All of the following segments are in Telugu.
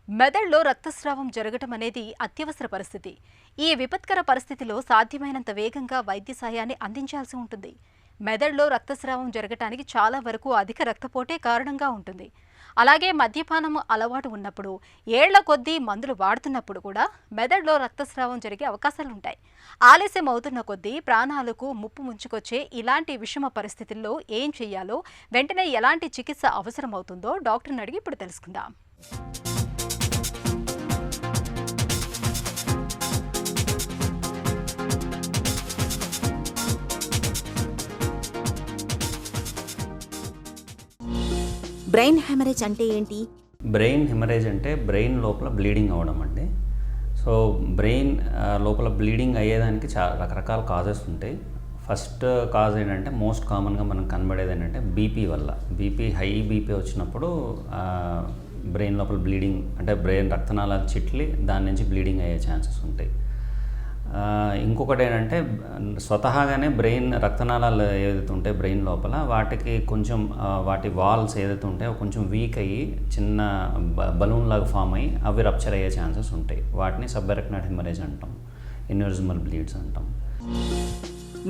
మెదడులో రక్తస్రావం జరగటం అనేది అత్యవసర పరిస్థితి. ఈ విపత్కర పరిస్థితిలో సాధ్యమైనంత వేగంగా వైద్య సహాయాన్ని అందించాల్సి ఉంటుంది. మెదడులో రక్తస్రావం జరగటానికి చాలా వరకు అధిక రక్తపోటే కారణంగా ఉంటుంది. అలాగే మద్యపానం అలవాటు ఉన్నప్పుడు, ఏళ్ల కొద్దీ మందులు వాడుతున్నప్పుడు కూడా మెదడులో రక్తస్రావం జరిగే అవకాశాలుంటాయి. ఆలస్యం అవుతున్న కొద్దీ ప్రాణాలకు ముప్పు ముంచుకొచ్చే ఇలాంటి విషమ పరిస్థితుల్లో ఏం చేయాలో, వెంటనే ఎలాంటి చికిత్స అవసరమవుతుందో డాక్టర్ని అడిగి ఇప్పుడు తెలుసుకుందాం. బ్రెయిన్ హెమరేజ్ అంటే ఏంటి? బ్రెయిన్ హెమరేజ్ అంటే బ్రెయిన్ లోపల బ్లీడింగ్ అవ్వడం అండి. సో బ్రెయిన్ లోపల బ్లీడింగ్ అయ్యేదానికి చాలా రకరకాల కాజెస్ ఉంటాయి. ఫస్ట్ కాజ్ ఏంటంటే మోస్ట్ కామన్గా మనకు కనబడేది ఏంటంటే బీపీ వల్ల. హై బీపీ వచ్చినప్పుడు బ్రెయిన్ లోపల బ్లీడింగ్ అంటే బ్రెయిన్ రక్తనాళాలు చిట్లి దాని నుంచి బ్లీడింగ్ అయ్యే ఛాన్సెస్ ఉంటాయి. ఇంకొకటి ఏంటంటే స్వతహాగానే బ్రెయిన్ రక్తనాళాలు ఏదైతే ఉంటాయి బ్రెయిన్ లోపల వాటికి కొంచెం వాటి వాల్స్ ఏదైతే ఉంటాయో కొంచెం వీక్ అయ్యి చిన్న బలూన్ లాగా ఫామ్ అయ్యి అవి రప్చర్ అయ్యే ఛాన్సెస్ ఉంటాయి. వాటిని సబ్అరెక్నాయిడ్ హెమరేజ్ అంటాం, ఎన్యూరిజమల్ బ్లీడ్స్ అంటాం.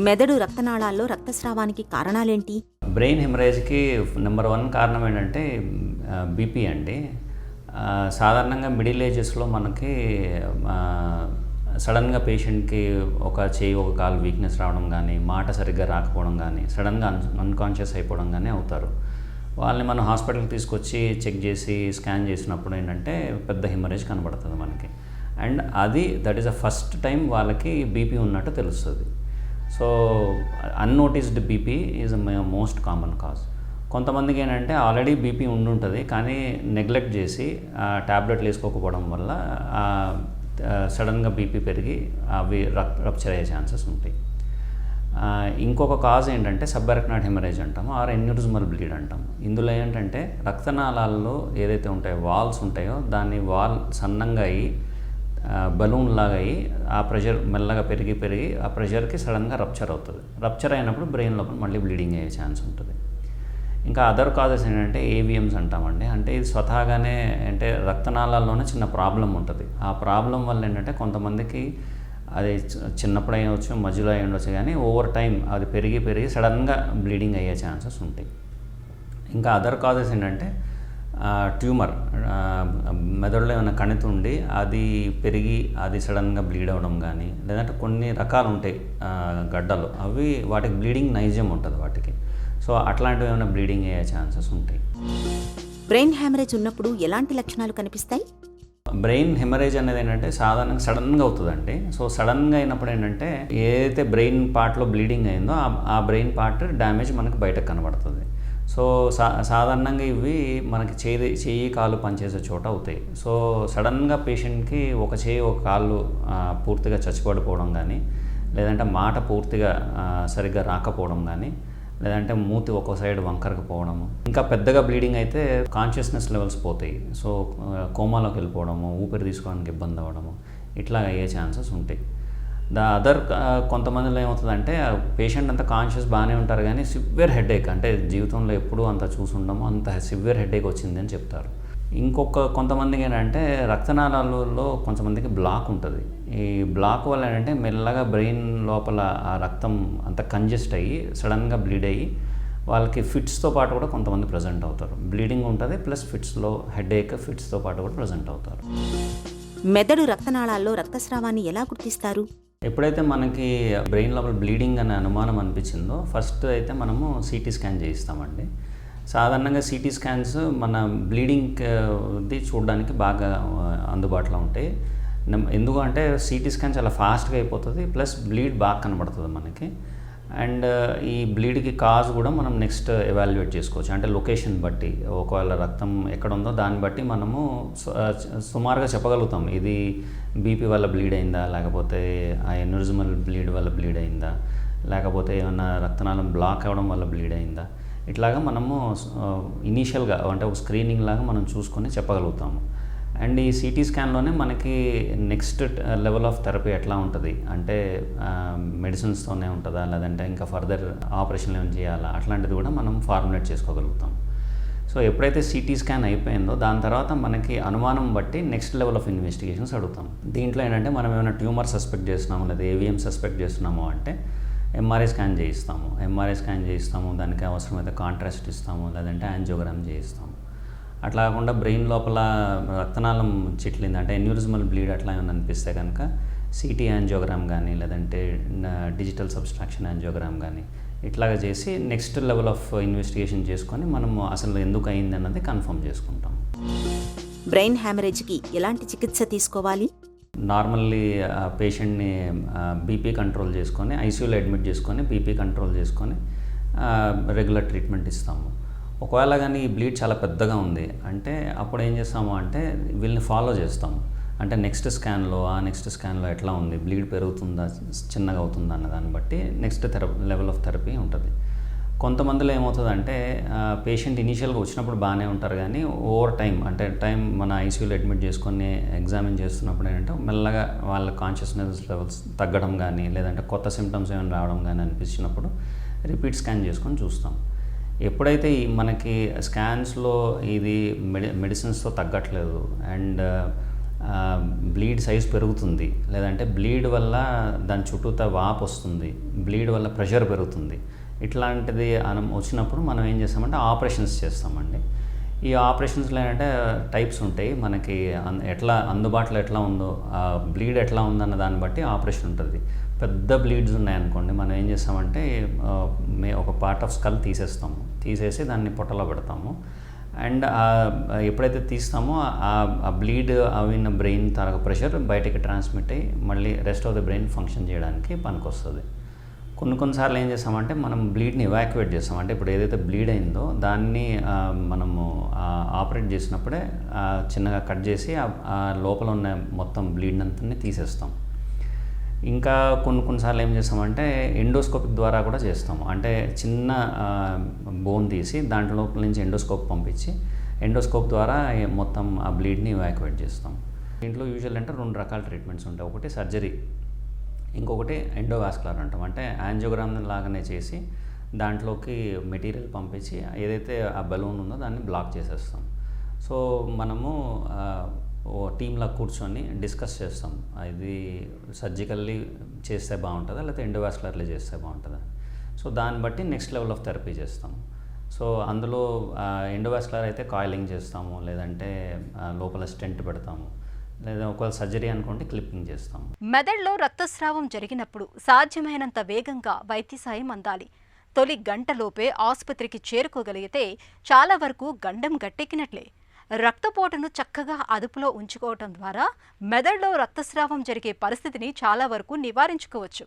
మెదడు రక్తనాళాల్లో రక్తస్రావానికి కారణాలేంటి? బ్రెయిన్ హెమరేజ్కి నెంబర్ 1 కారణం ఏంటంటే బీపీ అండి. సాధారణంగా మిడిల్ ఏజెస్లో మనకి సడన్గా పేషెంట్కి ఒక చేయి ఒక కాలు వీక్నెస్ రావడం కానీ, మాట సరిగ్గా రాకపోవడం కానీ, సడన్గా అన్కాన్షియస్ అయిపోవడం కానీ అవుతారు. వాళ్ళని మనం హాస్పిటల్కి తీసుకొచ్చి చెక్ చేసి స్కాన్ చేసినప్పుడు ఏంటంటే పెద్ద హెమరేజ్ కనబడుతుంది మనకి. And that is the first time వాళ్ళకి బీపీ ఉన్నట్టు తెలుస్తుంది. So unnoticed BP is most common cause. కొంతమందికి ఏంటంటే ఆల్రెడీ బీపీ ఉండుంటుంది కానీ నెగ్లెక్ట్ చేసి ట్యాబ్లెట్లు వేసుకోకపోవడం వల్ల సడన్గా బీపీ పెరిగి అవి రప్చర్ అయ్యే ఛాన్సెస్ ఉంటాయి. ఇంకొక కాజ్ ఏంటంటే సబ్అరెక్నాయిడ్ హెమరేజ్ అంటాము ఆర్ ఎన్యూరిజమల్ బ్లీడ్ అంటాము. ఇందులో ఏంటంటే రక్తనాళాల్లో ఏదైతే ఉంటాయో వాల్స్ ఉంటాయో దాన్ని వాల్ సన్నంగా అయ్యి బలూన్ లాగా అయ్యి ఆ ప్రెషర్ మెల్లగా పెరిగి ఆ ప్రెషర్కి సడన్గా రప్చర్ అవుతుంది. రప్చర్ అయినప్పుడు బ్రెయిన్ లోపల మళ్ళీ బ్లీడింగ్ అయ్యే ఛాన్స్ ఉంటుంది. ఇంకా అదర్ కాజెస్ ఏంటంటే ఏవిఎమ్స్ అంటామండి. అంటే ఇది స్వతహాగానే అంటే రక్తనాళాల్లోనే చిన్న ప్రాబ్లం ఉంటుంది. ఆ ప్రాబ్లం వల్ల ఏంటంటే కొంతమందికి అది చిన్నప్పుడు అయ్యవచ్చు, మధ్యలో అయ్యి ఉండొచ్చు, కానీ ఓవర్ టైం అది పెరిగి సడన్గా బ్లీడింగ్ అయ్యే ఛాన్సెస్ ఉంటాయి. ఇంకా అదర్ కాజెస్ ఏంటంటే ట్యూమర్, మెదడులో ఏమైనా కణితి ఉండి అది పెరిగి అది సడన్గా బ్లీడ్ అవ్వడం కానీ, లేదంటే కొన్ని రకాలు ఉంటాయి గడ్డలు, అవి వాటికి బ్లీడింగ్ నైజం ఉంటుంది వాటికి. సో అట్లాంటివి ఏమైనా బ్లీడింగ్ అయ్యే ఛాన్సెస్ ఉంటాయి. బ్రెయిన్ హెమరేజ్ ఉన్నప్పుడు ఎలాంటి లక్షణాలు కనిపిస్తాయి? బ్రెయిన్ హెమరేజ్ అనేది ఏంటంటే సాధారణంగా సడన్గా అవుతుందండి. సో సడన్గా అయినప్పుడు ఏంటంటే ఏదైతే బ్రెయిన్ పార్ట్లో బ్లీడింగ్ అయిందో ఆ బ్రెయిన్ పార్ట్ డ్యామేజ్ మనకు బయటకు కనబడుతుంది. సో సాధారణంగా ఇవి మనకి చెయ్యి కాలు పనిచేసే చోట అవుతాయి. సో సడన్గా పేషెంట్కి ఒక చేయి ఒక కాళ్ళు పూర్తిగా చచ్చిపడిపోవడం కానీ, లేదంటే మాట పూర్తిగా సరిగ్గా రాకపోవడం కానీ, లేదంటే మూతి ఒక్కో సైడ్ వంకరకు పోవడము, ఇంకా పెద్దగా బ్లీడింగ్ అయితే కాన్షియస్నెస్ లెవెల్స్ పోతాయి. సో కోమాలోకి వెళ్ళిపోవడము, ఊపిరి తీసుకోవడానికి ఇబ్బంది అవ్వడము, ఇట్లా అయ్యే ఛాన్సెస్ ఉంటాయి. కొంతమందిలో ఏమవుతుందంటే పేషెంట్ అంతా కాన్షియస్ బాగానే ఉంటారు కానీ సివియర్ హెడేక్, అంటే జీవితంలో ఎప్పుడూ అంత చూసుండము అంత సివియర్ హెడేక్ వచ్చింది అని చెప్తారు. కొంతమందికి ఏంటంటే రక్తనాళాలలో కొంతమందికి బ్లాక్ ఉంటుంది. ఈ బ్లాక్ వల్ల ఏంటంటే మెల్లగా బ్రెయిన్ లోపల ఆ రక్తం అంత కంజెస్ట్ అయ్యి సడన్గా బ్లీడ్ అయ్యి వాళ్ళకి ఫిట్స్తో పాటు కూడా కొంతమంది ప్రజెంట్ అవుతారు. బ్లీడింగ్ ఉంటుంది ప్లస్ ఫిట్స్లో హెడేక్ ఫిట్స్తో పాటు కూడా ప్రజెంట్ అవుతారు. మెదడు రక్తనాళాల్లో రక్తస్రావాన్ని ఎలా గుర్తిస్తారు? ఎప్పుడైతే మనకి బ్రెయిన్ లోపల బ్లీడింగ్ అనే అనుమానం అనిపించిందో ఫస్ట్ అయితే మనము సిటీ స్కాన్ చేయిస్తామండి. సాధారణంగా సిటీ స్కాన్స్ మన బ్లీడింగ్ది చూడడానికి బాగా అందుబాటులో ఉంటాయి. ఎందుకంటే సిటీ స్కాన్ చాలా ఫాస్ట్గా అయిపోతుంది, ప్లస్ బ్లీడ్ బాగా కనబడుతుంది మనకి. అండ్ ఈ బ్లీడ్కి కాజ్ కూడా మనం నెక్స్ట్ ఎవాల్యుయేట్ చేసుకోవచ్చు. అంటే లొకేషన్ బట్టి ఒకవేళ రక్తం ఎక్కడ ఉందో దాన్ని బట్టి మనము సుమారుగా చెప్పగలుగుతాం ఇది బీపీ వల్ల బ్లీడ్ అయిందా, లేకపోతే ఆ ఎన్యూరిజమల్ బ్లీడ్ వల్ల బ్లీడ్ అయిందా, లేకపోతే ఏమన్నా రక్తనాళం బ్లాక్ అవ్వడం వల్ల బ్లీడ్ అయిందా, ఇట్లాగా మనము ఇనీషియల్గా అంటే ఒక స్క్రీనింగ్ లాగా మనం చూసుకొని చెప్పగలుగుతాము. అండ్ ఈ సిటీ స్కాన్లోనే మనకి నెక్స్ట్ లెవెల్ ఆఫ్ థెరపీ ఎట్లా ఉంటుంది అంటే మెడిసిన్స్తోనే ఉంటుందా, లేదంటే ఇంకా ఫర్దర్ ఆపరేషన్లు ఏమైనా చేయాలా, అట్లాంటిది కూడా మనం ఫార్ములేట్ చేసుకోగలుగుతాం. సో ఎప్పుడైతే సిటీ స్కాన్ అయిపోయిందో దాని తర్వాత మనకి అనుమానం బట్టి నెక్స్ట్ లెవెల్ ఆఫ్ ఇన్వెస్టిగేషన్స్ అడుగుతాం. దీంట్లో ఏంటంటే మనం ఏమైనా ట్యూమర్ సస్పెక్ట్ చేస్తున్నాము లేదా ఏవిఎం సస్పెక్ట్ చేస్తున్నాము అంటే ఎంఆర్ఐ స్కాన్ చేయిస్తాము. దానికి అవసరమైతే కాంట్రాస్ట్ ఇస్తాము, లేదంటే యాంజియోగ్రామ్ చేయిస్తాము. అట్లా కాకుండా బ్రెయిన్ లోపల రక్తనాళం చిట్లింది అంటే ఎన్యూరిజమల్ బ్లీడ్ అట్లా ఏమైనా అనిపిస్తే కనుక సిటీ యాంజియోగ్రామ్ కానీ లేదంటే డిజిటల్ సబ్స్ట్రాక్షన్ యాంజియోగ్రామ్ కానీ ఇట్లాగా చేసి నెక్స్ట్ లెవెల్ ఆఫ్ ఇన్వెస్టిగేషన్ చేసుకొని మనము అసలు ఎందుకు అయింది అన్నది కన్ఫర్మ్ చేసుకుంటాం. బ్రెయిన్ హ్యామరేజ్కి ఎలాంటి చికిత్స తీసుకోవాలి? నార్మల్లీ పేషెంట్ని బీపీ కంట్రోల్ చేసుకొని ఐసీయూలో అడ్మిట్ చేసుకొని బీపీ కంట్రోల్ చేసుకొని రెగ్యులర్ ట్రీట్మెంట్ ఇస్తాము. ఒకవేళ కానీ ఈ బ్లీడ్ చాలా పెద్దగా ఉంది అంటే అప్పుడు ఏం చేస్తాము అంటే వీళ్ళని ఫాలో చేస్తాము. అంటే నెక్స్ట్ స్కాన్లో ఎట్లా ఉంది, బ్లీడ్ పెరుగుతుందా చిన్నగా అవుతుందా అన్న దాన్ని బట్టి నెక్స్ట్ లెవెల్ ఆఫ్ థెరపీ ఉంటుంది. కొంతమందిలో ఏమవుతుందంటే పేషెంట్ ఇనీషియల్గా వచ్చినప్పుడు బాగానే ఉంటారు, కానీ ఓవర్ టైం మన ఐసీయూలో అడ్మిట్ చేసుకొని ఎగ్జామిన్ చేస్తున్నప్పుడు ఏంటంటే మెల్లగా వాళ్ళ కాన్షియస్నెస్ లెవెల్స్ తగ్గడం కానీ లేదంటే కొత్త సిమ్టమ్స్ ఏమైనా రావడం కానీ అనిపించినప్పుడు రిపీట్ స్కాన్ చేసుకొని చూస్తాం. ఎప్పుడైతే మనకి స్కాన్స్లో ఇది మెడిసిన్స్తో తగ్గట్లేదు అండ్ బ్లీడ్ సైజ్ పెరుగుతుంది, లేదంటే బ్లీడ్ వల్ల దాని చుట్టూతా వాపు వస్తుంది, బ్లీడ్ వల్ల ప్రెషర్ పెరుగుతుంది, ఇట్లాంటిది వచ్చినప్పుడు మనం ఏం చేస్తామంటే ఆపరేషన్స్ చేస్తామండి. ఈ ఆపరేషన్స్లో ఏంటంటే టైప్స్ ఉంటాయి, మనకి అందుబాటులో ఎట్లా ఉందో బ్లీడ్ ఎట్లా ఉందన్న దాన్ని బట్టి ఆపరేషన్ ఉంటుంది. పెద్ద బ్లీడ్స్ ఉన్నాయనుకోండి మనం ఏం చేస్తామంటే ఒక పార్ట్ ఆఫ్ స్కల్ తీసేసి దాన్ని పొట్టలో పెడతాము. అండ్ ఎప్పుడైతే తీస్తామో ఆ బ్లీడ్ అవిన బ్రెయిన్ తరగ ప్రెషర్ బయటకి ట్రాన్స్మిట్ అయ్యి మళ్ళీ rest of the brain function చేయడానికి పనికొస్తుంది. కొన్నిసార్లు ఏం చేస్తామంటే మనం బ్లీడ్ని ఎవాక్యువేట్ చేస్తాం. అంటే ఇప్పుడు ఏదైతే బ్లీడ్ అయిందో దాన్ని మనము ఆపరేట్ చేసినప్పుడే చిన్నగా కట్ చేసి ఆ లోపల ఉన్న మొత్తం బ్లీడ్ అంతా తీసేస్తాం. ఇంకా కొన్నిసార్లు ఏం చేస్తామంటే ఎండోస్కోపిక్ ద్వారా కూడా చేస్తాము. అంటే చిన్న బోన్ తీసి దాంట్లో లోపల నుంచి ఎండోస్కోప్ పంపించి ఎండోస్కోప్ ద్వారా మొత్తం ఆ బ్లీడ్ని ఎవాక్యువేట్ చేస్తాం. దీంట్లో యూజువల్ అంటే 2 రకాల ట్రీట్మెంట్స్ ఉంటాయి. ఒకటి సర్జరీ, ఇంకొకటి ఎండోవాస్కులర్ అంటాం. అంటే యాంజియోగ్రామ్ లాగానే చేసి దాంట్లోకి మెటీరియల్ పంపించి ఏదైతే ఆ బలూన్ ఉందో దాన్ని బ్లాక్ చేసేస్తాం. సో మనము టీంలా కూర్చొని డిస్కస్ చేస్తాం, ఇది సర్జికల్లీ చేస్తే బాగుంటుందా లేకపోతే ఎండోవాస్కులర్లీ చేస్తే బాగుంటుందా. సో దాన్ని బట్టి నెక్స్ట్ లెవెల్ ఆఫ్ థెరపీ చేస్తాం. సో అందులో ఎండోవాస్కులర్ అయితే కాయిలింగ్ చేస్తాము, లేదంటే లోపల స్టెంట్ పెడతాము, లేదా ఒకవేళ సర్జరీ అనుకోండి క్లిప్పింగ్ చేస్తాం. మెదడులో రక్తస్రావం జరిగినప్పుడు సాధ్యమైనంత వేగంగా వైద్య సాయం అందాలి. తొలి గంటలోపే ఆసుపత్రికి చేరుకోగలిగితే చాలా వరకు గండం గట్టెక్కినట్లే. రక్తపోటును చక్కగా అదుపులో ఉంచుకోవటం ద్వారా మెదడులో రక్తస్రావం జరిగే పరిస్థితిని చాలా వరకు నివారించుకోవచ్చు.